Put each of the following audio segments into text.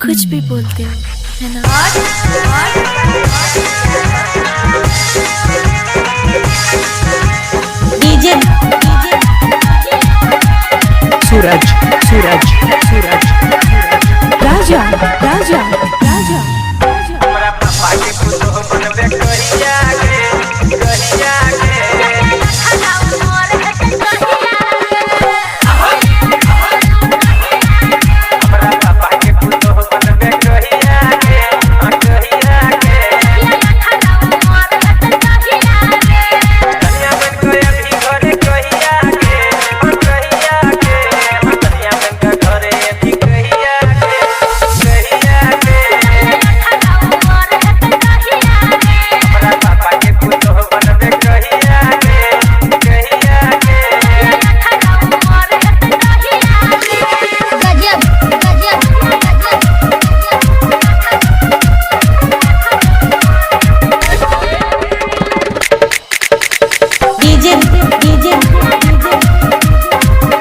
कुछ भी बोलते हो, है ना? डीजे सूरज सूरज सूरज राजा राजा राजा हमरा पापा के खुद बनबे कहिया के हमरा पापा के खुद बनबे कहिया के कन्या बन के अभी घरे कहिया के कन्या बन के घरे अभी कहिया के हमरा पापा के खुद बनबे कहिया के गजब गजब डीजे डीजे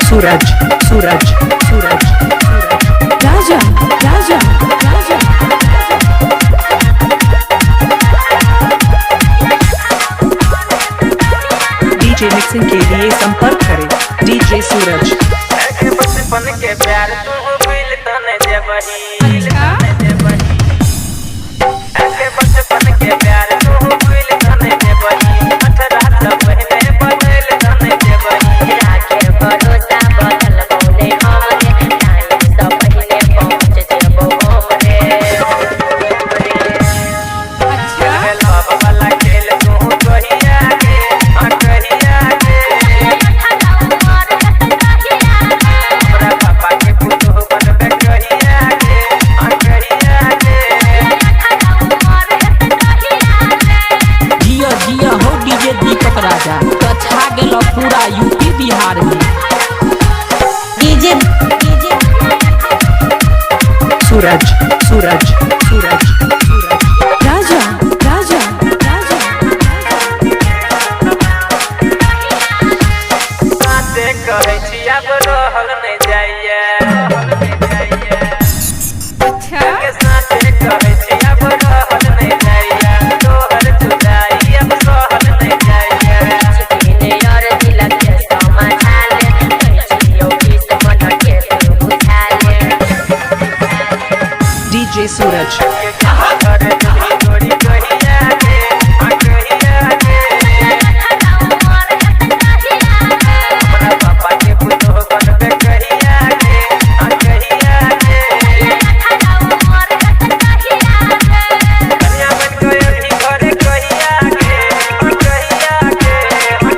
सूरज सूरज सूरज राजा राजा राजा डीजे मिक्सिंग के लिए संपर्क करें डीजे सूरज। ऐसे बचपन के प्यार तू भूल तने देबही ऐसे बचपन के प्यार तू भूल तने देबही 18 साल पहले बदल तने देबही राखे भरोसा बदल बोले हमरे टाइम से पहले पहुंच जेबो हमरे लव वाला खेल तू कहिया के हमरा पापा के खुद बनबे कहिया के जिया जिया हो डीजे दीपक राजा तो छा गेलो पूरा यूपी बिहार में। डीजे डीजे सूरज सूरज सूरज सूरज राजा राजा राजा साथे कहै छी अब रहल नै जाइए के साथे कहै छी अब रहल नै जाइए तोहर जुदाई अब सहल नै जाइए ने और दिल के समाधान कहियो किस मन के तू बुझा ले डीजे सूरज घर जोड़ी जोड़ी कहिया के हमरा पापा के खुद बनबे कहिया के कन्या बन के अभी घरे कहिया के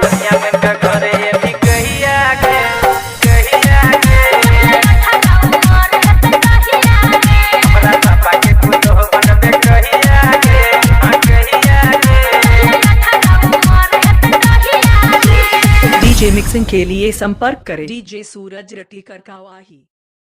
कन्या बन के घरे अभी कहिया के हमरा पापा के खुद बनबे कहिया के डीजे मिक्सिंग के लिए संपर्क करें डीजे सूरज रटीकर कावाही।